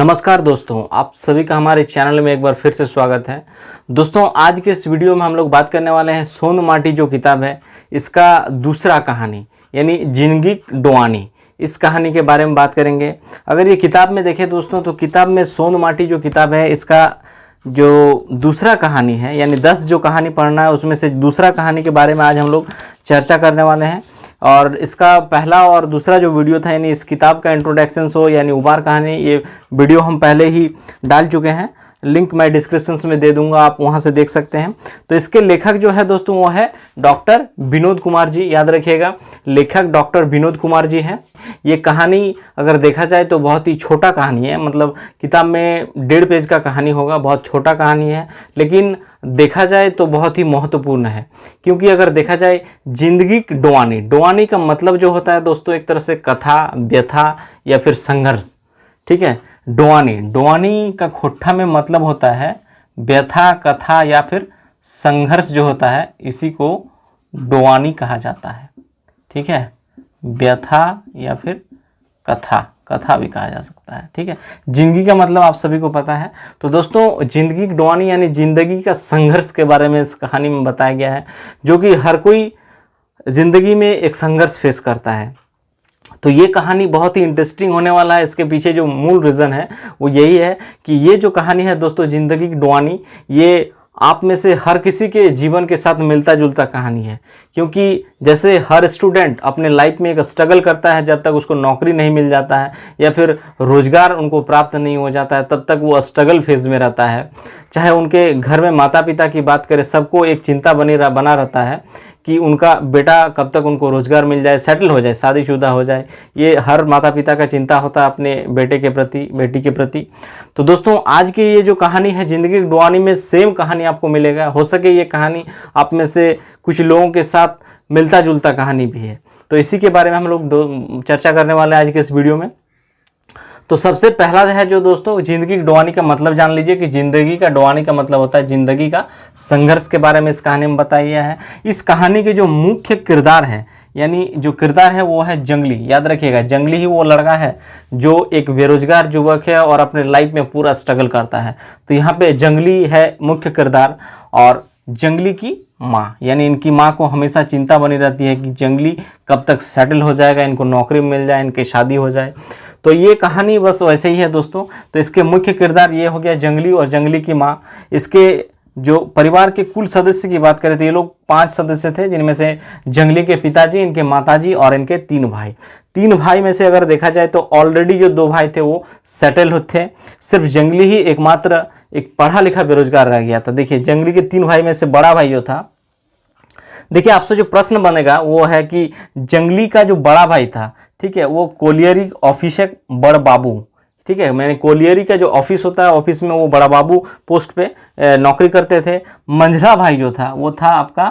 नमस्कार दोस्तों, आप सभी का हमारे चैनल में एक बार फिर से स्वागत है। दोस्तों, आज के इस वीडियो में हम लोग बात करने वाले हैं सोन माटी जो किताब है इसका दूसरा कहानी यानी जिंदगी डोआनी, इस कहानी के बारे में बात करेंगे। अगर ये किताब में देखें दोस्तों तो किताब में सोन माटी जो किताब है इसका जो दूसरा कहानी है यानी 10 जो कहानी पढ़ना है उसमें से दूसरा कहानी के बारे में आज हम लोग चर्चा करने वाले हैं। और इसका पहला और दूसरा जो वीडियो था यानी इस किताब का इंट्रोडक्शन हो यानी उबार कहानी, ये वीडियो हम पहले ही डाल चुके हैं। लिंक मैं डिस्क्रिप्शन में दे दूंगा, आप वहां से देख सकते हैं। तो इसके लेखक जो है दोस्तों वो है डॉक्टर विनोद कुमार जी, याद रखिएगा, लेखक डॉक्टर विनोद कुमार जी हैं। ये कहानी अगर देखा जाए तो बहुत ही छोटा कहानी है, मतलब किताब में 1.5 पेज का कहानी होगा, बहुत छोटा कहानी है, लेकिन देखा जाए तो बहुत ही महत्वपूर्ण है। क्योंकि अगर देखा जाए जिंदगी डोआनी, डोआनी का मतलब जो होता है दोस्तों एक तरह से कथा, व्यथा या फिर संघर्ष, ठीक है। डोआनी, डोआनी का खोट्ठा में मतलब होता है व्यथा, कथा या फिर संघर्ष जो होता है, इसी को डोआनी कहा जाता है, ठीक है। व्यथा या फिर कथा, कथा भी कहा जा सकता है, ठीक है। जिंदगी का मतलब आप सभी को पता है। तो दोस्तों, जिंदगी डोआनी यानी जिंदगी का संघर्ष के बारे में इस कहानी में बताया गया है, जो कि हर कोई जिंदगी में एक संघर्ष फेस करता है। तो ये कहानी बहुत ही इंटरेस्टिंग होने वाला है। इसके पीछे जो मूल रीज़न है वो यही है कि ये जो कहानी है दोस्तों जिंदगी की डोआनी, ये आप में से हर किसी के जीवन के साथ मिलता जुलता कहानी है। क्योंकि जैसे हर स्टूडेंट अपने लाइफ में एक स्ट्रगल करता है जब तक उसको नौकरी नहीं मिल जाता है या फिर रोजगार उनको प्राप्त नहीं हो जाता है, तब तक वो स्ट्रगल फेज में रहता है। चाहे उनके घर में माता पिता की बात करें, सबको एक चिंता बना रहता है कि उनका बेटा कब तक उनको रोजगार मिल जाए, सेटल हो जाए, शादीशुदा हो जाए। ये हर माता पिता का चिंता होता है अपने बेटे के प्रति, बेटी के प्रति। तो दोस्तों, आज की ये जो कहानी है जिंदगी की डोआनी में सेम कहानी आपको मिलेगा। हो सके ये कहानी आप में से कुछ लोगों के साथ मिलता जुलता कहानी भी है। तो इसी के बारे में हम लोग चर्चा करने वाले हैं आज के इस वीडियो में। तो सबसे पहला है जो दोस्तों जिंदगी की डोआनी का मतलब जान लीजिए कि जिंदगी का डोआनी का मतलब होता है जिंदगी का संघर्ष के बारे में इस कहानी में बताया गया है। इस कहानी के जो मुख्य किरदार है यानी जो किरदार है वो है जंगली। याद रखिएगा, जंगली ही वो लड़का है जो एक बेरोजगार युवक है और अपने लाइफ में पूरा स्ट्रगल करता है। तो यहाँ पे जंगली है मुख्य किरदार, और जंगली की माँ यानी इनकी माँ को हमेशा चिंता बनी रहती है कि जंगली कब तक सेटल हो जाएगा, इनको नौकरी मिल जाए, इनकी शादी हो जाए। तो ये कहानी बस वैसे ही है दोस्तों। तो इसके मुख्य किरदार ये हो गया जंगली और जंगली की माँ। इसके जो परिवार के कुल सदस्य की बात करें तो ये लोग 5 सदस्य थे, जिनमें से जंगली के पिताजी, इनके माताजी और इनके 3 भाई। 3 भाई में से अगर देखा जाए तो ऑलरेडी जो 2 भाई थे वो सेटल थे, सिर्फ जंगली ही एकमात्र एक पढ़ा लिखा बेरोजगार रह गया था। देखिए, जंगली के 3 भाई में से बड़ा भाई जो था, देखिए आपसे जो प्रश्न बनेगा वो है कि जंगली का जो बड़ा भाई था, ठीक है, वो कोलियरी ऑफिसर बड़ बाबू, ठीक है, मैंने कोलियरी का जो ऑफिस होता है ऑफिस में वो बड़ा बाबू पोस्ट पे नौकरी करते थे। मंझला भाई जो था वो था आपका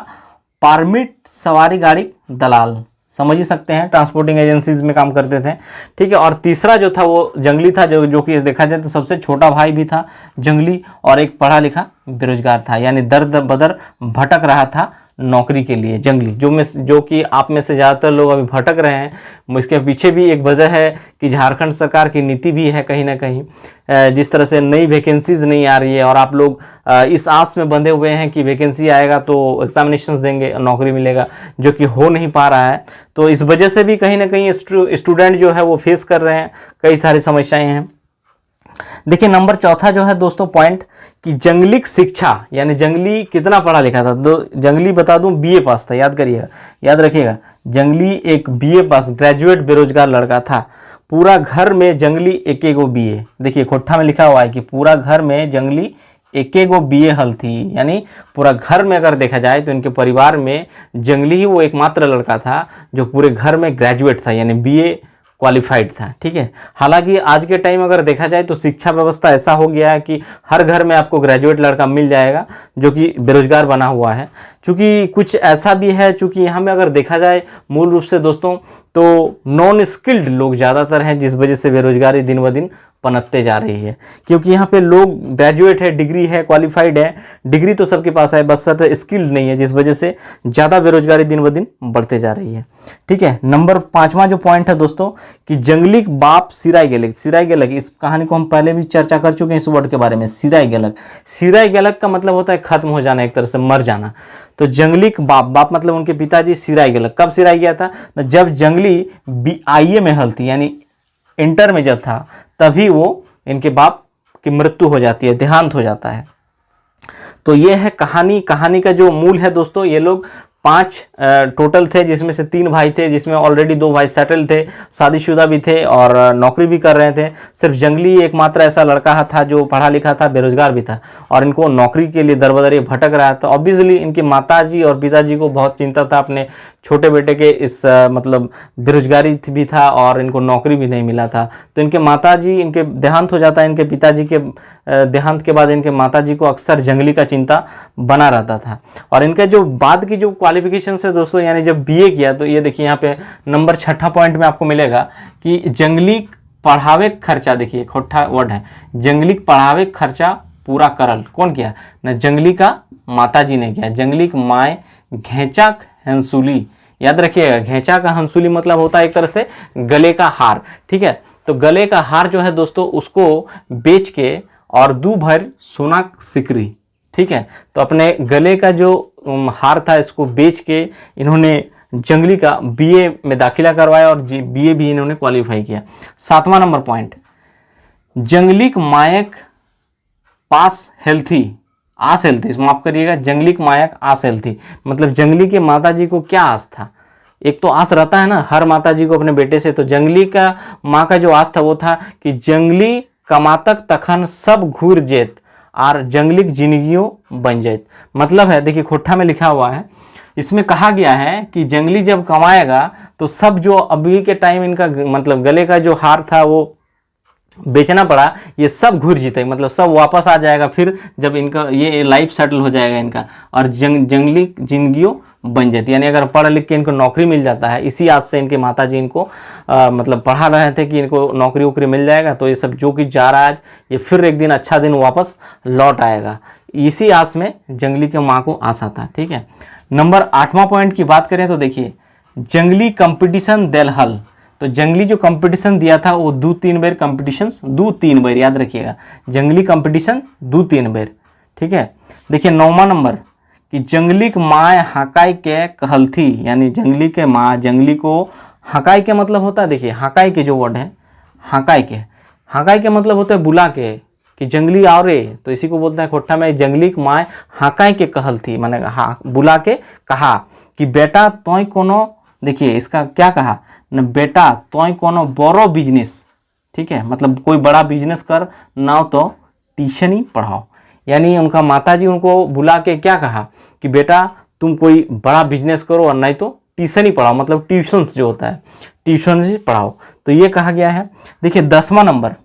परमिट सवारी गाड़ी दलाल, समझ ही सकते हैं, ट्रांसपोर्टिंग एजेंसीज में काम करते थे, ठीक है। और तीसरा जो था वो जंगली था, जो कि देखा जाए तो सबसे छोटा भाई भी था जंगली, और एक पढ़ा लिखा बेरोजगार था, यानी दर बदर भटक रहा था नौकरी के लिए जंगली, जो कि आप में से ज़्यादातर लोग अभी भटक रहे हैं। इसके पीछे भी एक वजह है कि झारखंड सरकार की नीति भी है कहीं ना कहीं, जिस तरह से नई वैकेंसीज नहीं आ रही है और आप लोग इस आस में बंधे हुए हैं कि वैकेंसी आएगा तो एग्जामिनेशंस देंगे, नौकरी मिलेगा, जो कि हो नहीं पा रहा है। तो इस वजह से भी कहीं ना कहीं स्टूडेंट जो है वो फेस कर रहे हैं, कई सारी समस्याएँ हैं। देखिए, नंबर 4 जो है दोस्तों पॉइंट कि जंगली शिक्षा यानी जंगली कितना पढ़ा लिखा था। जंगली बता दूं BA पास था, याद करिएगा, याद रखिएगा, जंगली एक BA पास ग्रेजुएट बेरोजगार लड़का था। पूरा घर में जंगली एक BA, देखिए खोट्ठा में लिखा हुआ है कि पूरा घर में जंगली एक BA हल थी, यानी पूरा घर में अगर देखा जाए तो इनके परिवार में जंगली ही वो एकमात्र लड़का था जो पूरे घर में ग्रेजुएट था, यानी BA क्वालिफाइड था, ठीक है। हालांकि आज के टाइम अगर देखा जाए तो शिक्षा व्यवस्था ऐसा हो गया है कि हर घर में आपको ग्रेजुएट लड़का मिल जाएगा जो कि बेरोजगार बना हुआ है। चूँकि कुछ ऐसा भी है, चूँकि यहाँ में अगर देखा जाए मूल रूप से दोस्तों तो नॉन स्किल्ड लोग ज़्यादातर हैं, जिस वजह से बेरोजगारी दिन ब दिन पनपते जा रही है, क्योंकि यहाँ पे लोग ग्रेजुएट है, डिग्री है, क्वालिफाइड है, डिग्री तो सबके पास है, बस स्किल्ड नहीं है, जिस वजह से ज़्यादा बेरोजगारी दिन ब दिन बढ़ते जा रही है। ठीक है, नंबर 5वां जो पॉइंट है दोस्तों कि जंगली बाप सिराय गेलक। सिराय गेलक, इस कहानी को हम पहले भी चर्चा कर चुके हैं इस वर्ड के बारे में, सिराय गेलक। सिराय गेलक का मतलब होता है खत्म हो जाना, एक तरह से मर जाना। तो जंगली बाप, बाप मतलब उनके पिताजी सिराय गेलक। कब सिराय गया था? जब जंगली BIA में हल थी, यानी इंटर में जब था, तभी वो इनके बाप की मृत्यु हो जाती है, देहांत हो जाता है। तो ये है कहानी। कहानी का जो मूल है दोस्तों, ये लोग 5 टोटल थे, जिसमें से 3 भाई थे, जिसमें ऑलरेडी 2 भाई सेटल थे, शादीशुदा भी थे और नौकरी भी कर रहे थे। सिर्फ जंगली एकमात्र ऐसा लड़का था जो पढ़ा लिखा था, बेरोजगार भी था और इनको नौकरी के लिए दर-बदर भटक रहा था। ऑब्वियसली इनकी माताजी और पिताजी को बहुत चिंता था अपने छोटे बेटे के इस मतलब बेरोजगारी भी था और इनको नौकरी भी नहीं मिला था। तो इनके माताजी, इनके देहांत हो जाता है, इनके पिताजी के देहांत के बाद इनके माताजी को अक्सर जंगली का चिंता बना रहता था। और इनका जो बाद की जो क्वालिफिकेशन है दोस्तों, यानी जब BA किया, तो ये देखिए यहाँ पे नंबर 6ठा पॉइंट में आपको मिलेगा कि जंगली पढ़ावे खर्चा, देखिए खोटा वर्ड है, जंगली पढ़ावे खर्चा पूरा करल। कौन किया? न जंगली का माताजी ने किया। जंगली की माए घेंचा हंसुली, याद रखिएगा, घेंचा का हंसुली मतलब होता है एक तरह से गले का हार। ठीक है, तो गले का हार जो है दोस्तों, उसको बेच के और 2 भर सोना सिकरी। ठीक है, तो अपने गले का जो हार था, इसको बेच के इन्होंने जंगली का BA में दाखिला करवाया और BA भी इन्होंने क्वालिफाई किया। 7वां नंबर पॉइंट, जंगली मायक पास हेल्थी आस हेल्थी, माफ करिएगा, जंगली मायक आस हेल्थी, मतलब जंगली के माताजी को क्या आस था? एक तो आस रहता है ना हर माताजी को अपने बेटे से, तो जंगली का माँ का जो आस था वो था कि जंगली कमातक तखन सब घूर जेत और जंगली जिंदगियों बन जाए। मतलब है, देखिए खोट्ठा में लिखा हुआ है, इसमें कहा गया है कि जंगली जब कमाएगा तो सब जो अभी के टाइम इनका मतलब गले का जो हार था वो बेचना पड़ा, ये सब घूर जीते, मतलब सब वापस आ जाएगा फिर जब इनका ये लाइफ सेटल हो जाएगा इनका, और जंगली जिंदगियों बन जाती। यानी अगर पढ़ लिख के इनको नौकरी मिल जाता है, इसी आस से इनके माताजी इनको मतलब पढ़ा रहे थे कि इनको नौकरी वोकरी मिल जाएगा, तो ये सब जो कि जा रहा है आज, ये फिर एक दिन अच्छा दिन वापस लौट आएगा। इसी आस में जंगली के माँ को आस आता। ठीक है, नंबर 8वां पॉइंट की बात करें तो देखिए, जंगली कंपटीशन देलहल। तो जंगली जो कंपटीशन दिया था वो 2-3 बार कंपटीशन, 2-3 बार याद रखिएगा, जंगली कंपटीशन 2-3 बार। ठीक है, देखिए 9वां नंबर कि जंगली के माँ हकाई के कहल थी, यानी जंगली के माँ जंगली को हकाई के मतलब होता है, देखिए हकाई के जो वर्ड है, हकाई के मतलब होता है बुला के, कि जंगली आओ रे, तो इसी को बोलते हैं खोट्ठा में जंगली के माँ हकाई के कहल थी, माने बुला के कहा कि बेटा तोय कोनो, देखिए इसका क्या कहा न, बेटा तोय कोनो बड़ो बिजनेस, ठीक है, मतलब कोई बड़ा बिजनेस कर ना तो ट्यूशन ही पढ़ाओ। यानी उनका माताजी उनको बुला के क्या कहा कि बेटा तुम कोई बड़ा बिजनेस करो और नहीं तो ट्यूशन ही पढ़ाओ, मतलब ट्यूशन्स जो होता है ट्यूशन ही पढ़ाओ, तो ये कहा गया है। देखिए 10वां नंबर,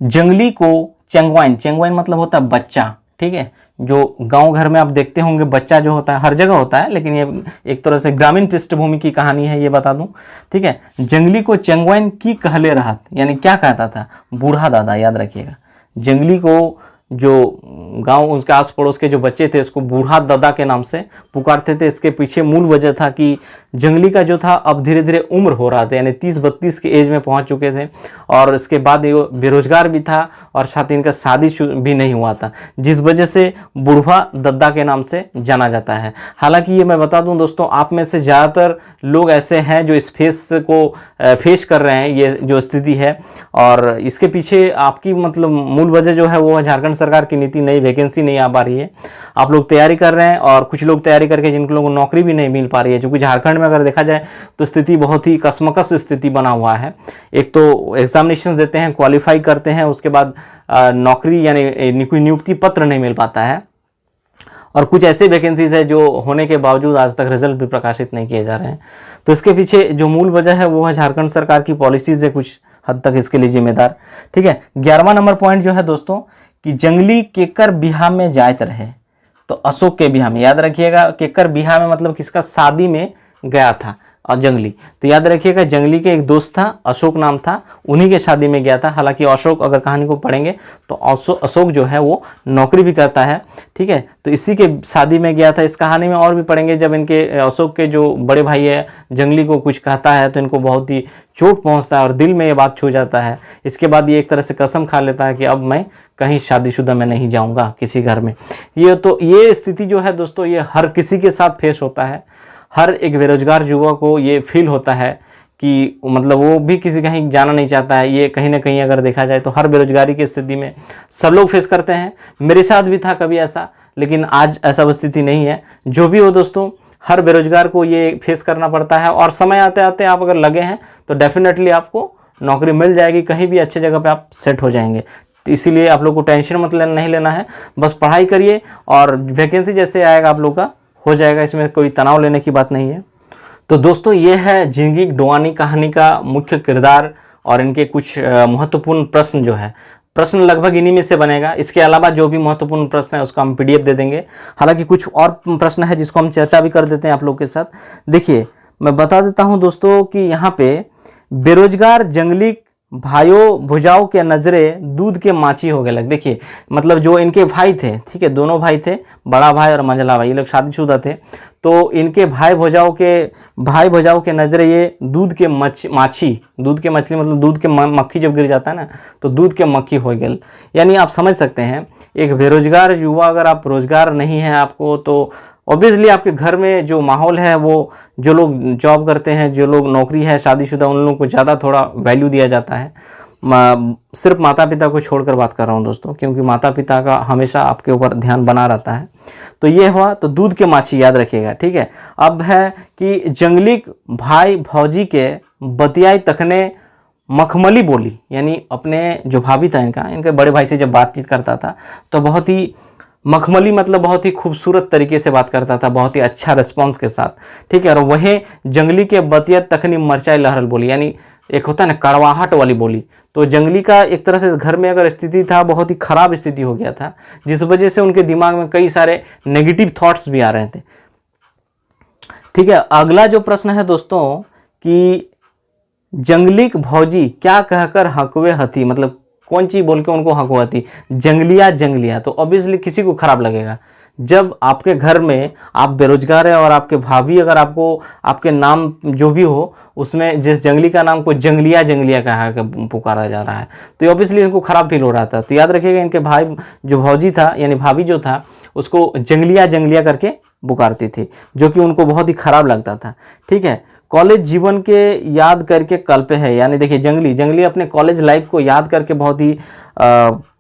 जंगली को चंगवाइन, चंगवाइन मतलब होता है बच्चा। ठीक है, जो गांव घर में आप देखते होंगे बच्चा जो होता है हर जगह होता है, लेकिन ये एक तरह से ग्रामीण पृष्ठभूमि की कहानी है, ये बता दूं। ठीक है, जंगली को चंगवाइन की कहले रहत, यानी क्या कहता था, बूढ़ा दादा, याद रखिएगा। जंगली को जो गांव उसके आस पड़ोस के जो बच्चे थे उसको बूढ़ा दादा के नाम से पुकारते थे। इसके पीछे मूल वजह था कि जंगली का जो था अब धीरे धीरे उम्र हो रहा था, यानी 30-32 के एज में पहुंच चुके थे, और इसके बाद ये बेरोजगार भी था और साथ ही इनका शादी भी नहीं हुआ था, जिस वजह से बूढ़ा दादा के नाम से जाना जाता है। हालांकि ये मैं बता दूं दोस्तों, आप में से ज़्यादातर लोग ऐसे हैं जो इस फेस कर रहे हैं, ये जो स्थिति है, और इसके पीछे आपकी मतलब मूल वजह जो है वो है झारखंड सरकार की नीति, नई वैकेंसी नहीं आ पा रही है। आप लोग तैयारी कर रहे हैं और कुछ लोग तैयारी करके जिन लोगों को नौकरी भी नहीं मिल पा रही है, क्योंकि झारखंड में अगर देखा जाए तो स्थिति बहुत ही कसमकस स्थिति बना हुआ है। एक तो एग्जामिनेशन देते हैं, क्वालिफाई करते हैं, उसके बाद नौकरी यानी कोई नियुक्ति पत्र नहीं मिल पाता है, और कुछ ऐसे वैकेंसीज है जो होने के बावजूद आज तक रिजल्ट भी प्रकाशित नहीं किए जा रहे हैं। तो इसके पीछे जो मूल वजह है वो है झारखंड सरकार की पॉलिसीज है कुछ हद तक इसके लिए जिम्मेदार। ठीक है, 11वां नंबर पॉइंट जो है दोस्तों कि जंगली केकर बिहार में जायत रहे, तो अशोक के बिहार में, याद रखिएगा, केकर बिहार में मतलब किसका शादी में गया था, और जंगली। तो याद रखिएगा, जंगली के एक दोस्त था, अशोक नाम था, उन्हीं के शादी में गया था। हालांकि अशोक, अगर कहानी को पढ़ेंगे तो अशोक जो है वो नौकरी भी करता है, ठीक है। तो इसी के शादी में गया था। इस कहानी में और भी पढ़ेंगे, जब इनके अशोक के जो बड़े भाई है जंगली को कुछ कहता है तो इनको बहुत ही चोट पहुंचता है और दिल में ये बात छू जाता है। इसके बाद ये एक तरह से कसम खा लेता है कि अब मैं कहीं शादीशुदा में नहीं जाऊंगा किसी घर में। ये स्थिति जो है दोस्तों, ये हर किसी के साथ फेस होता है। हर एक बेरोजगार युवक को ये फील होता है कि मतलब वो भी किसी कहीं जाना नहीं चाहता है। ये कहीं ना कहीं अगर देखा जाए तो हर बेरोजगारी की स्थिति में सब लोग फेस करते हैं। मेरे साथ भी था कभी ऐसा, लेकिन आज ऐसा स्थिति नहीं है। जो भी हो दोस्तों, हर बेरोजगार को ये फेस करना पड़ता है और समय आते आते आप अगर लगे हैं तो डेफिनेटली आपको नौकरी मिल जाएगी, कहीं भी अच्छे जगह पे आप सेट हो जाएंगे। तो इसीलिए आप लोग को टेंशन नहीं लेना है, बस पढ़ाई करिए और वैकेंसी जैसे आएगा आप लोग का हो जाएगा। इसमें कोई तनाव लेने की बात नहीं है। तो दोस्तों, ये है जिंदगी डोआनी कहानी का मुख्य किरदार और इनके कुछ महत्वपूर्ण प्रश्न जो है। प्रश्न लगभग इन्हीं में से बनेगा। इसके अलावा जो भी महत्वपूर्ण प्रश्न है उसका हम PDF दे देंगे। हालांकि कुछ और प्रश्न है जिसको हम चर्चा भी कर देते हैं आप लोग के साथ। देखिए, मैं बता देता हूं दोस्तों कि यहाँ पे बेरोजगार जंगली भाइयों भुजाओं के नजरे दूध के माची हो गए लग। देखिए, मतलब जो इनके भाई थे, ठीक है, दोनों भाई थे, बड़ा भाई और मंझला भाई, ये लोग शादीशुदा थे। तो इनके भाई भुजाओं के नजरे ये दूध के माछी, दूध के मछली मतलब दूध के मक्खी जब गिर जाता है ना तो दूध के मक्खी हो गए। यानी आप समझ सकते हैं, एक बेरोजगार युवा, अगर आप रोजगार नहीं है आपको, तो ऑब्वियसली आपके घर में जो माहौल है वो, जो लोग जॉब करते हैं, जो लोग नौकरी है, शादीशुदा, उन लोगों को ज़्यादा थोड़ा वैल्यू दिया जाता है। सिर्फ माता पिता को छोड़कर बात कर रहा हूँ दोस्तों, क्योंकि माता पिता का हमेशा आपके ऊपर ध्यान बना रहता है। तो ये हुआ, तो दूध के माछी याद रखिएगा, ठीक है। अब है कि जंगली भाई भौजी के बतियाई तखने मखमली बोली, यानी अपने जो भाभी था इनके बड़े भाई से जब बातचीत करता था तो बहुत ही मखमली मतलब बहुत ही खूबसूरत तरीके से बात करता था, बहुत ही अच्छा रिस्पॉन्स के साथ, ठीक है। और वहीं जंगली के बतिया तखनी मरचाई लहरल बोली, यानी एक होता है ना कड़वाहट वाली बोली। तो जंगली का एक तरह से घर में अगर स्थिति था, बहुत ही खराब स्थिति हो गया था, जिस वजह से उनके दिमाग में कई सारे नेगेटिव थॉट्स भी आ रहे थे, ठीक है। अगला जो प्रश्न है दोस्तों कि जंगली भौजी क्या कहकर हकवे हथी, मतलब कौन चीज बोल के उनको हकवाती, जंगलिया। तो ऑब्वियसली किसी को खराब लगेगा जब आपके घर में आप बेरोजगार है और आपके भाभी अगर आपको आपके नाम जो भी हो उसमें जिस जंगली का नाम को जंगलिया कहा पुकारा जा रहा है, तो ऑब्वियसली इनको खराब फील हो रहा था। तो याद रखिएगा, इनके भाई जो भौजी था यानी भाभी जो था उसको जंगलिया करके पुकारती थी, जो कि उनको बहुत ही खराब लगता था, ठीक है। कॉलेज जीवन के याद करके कल्पे है, यानी देखिए जंगली अपने कॉलेज लाइफ को याद करके बहुत ही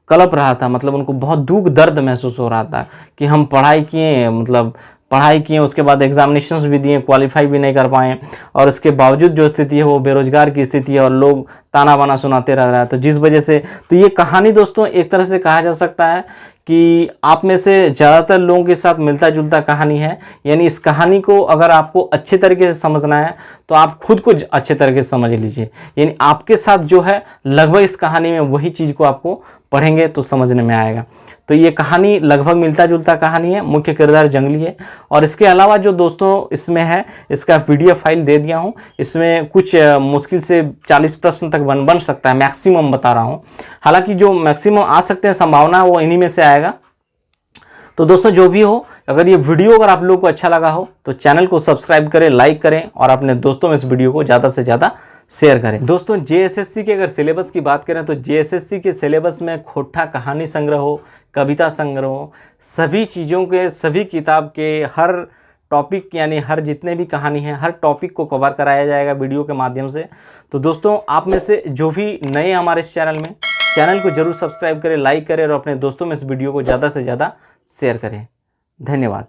कलप रहा था, मतलब उनको बहुत दुख दर्द महसूस हो रहा था कि हम पढ़ाई किए, उसके बाद एग्जामिनेशंस भी दिए, क्वालिफाई भी नहीं कर पाए, और उसके बावजूद जो स्थिति है वो बेरोजगार की स्थिति है और लोग ताना बाना सुनाते रह रहा है। तो जिस वजह से, तो ये कहानी दोस्तों एक तरह से कहा जा सकता है कि आप में से ज़्यादातर लोगों के साथ मिलता जुलता कहानी है। यानी इस कहानी को अगर आपको अच्छे तरीके से समझना है तो आप खुद को अच्छे तरीके से समझ लीजिए, यानी आपके साथ जो है लगभग इस कहानी में वही चीज़ को आपको पढ़ेंगे तो समझने में आएगा। तो ये कहानी लगभग मिलता जुलता कहानी है, मुख्य किरदार जंगली है। और इसके अलावा जो दोस्तों इसमें है, इसका PDF फाइल दे दिया हूँ, इसमें कुछ मुश्किल से 40 प्रश्न तक बन सकता है, मैक्सिमम बता रहा हूँ। हालांकि जो मैक्सिमम आ सकते हैं संभावना है वो इन्हीं में से आएगा। तो दोस्तों जो भी हो, अगर ये वीडियो अगर आप लोगों को अच्छा लगा हो तो चैनल को सब्सक्राइब करें, लाइक करें और अपने दोस्तों में इस वीडियो को ज़्यादा से ज़्यादा शेयर करें। दोस्तों JSSC के अगर सिलेबस की बात करें तो JSSC के सिलेबस में खोटा कहानी संग्रह हो, कविता संग्रह हो, सभी चीज़ों के, सभी किताब के हर टॉपिक यानी हर जितने भी कहानी हैं हर टॉपिक को कवर कराया जाएगा वीडियो के माध्यम से। तो दोस्तों आप में से जो भी नए हमारे इस चैनल को जरूर सब्सक्राइब करें, लाइक करें और अपने दोस्तों में इस वीडियो को ज़्यादा से ज़्यादा शेयर करें। धन्यवाद।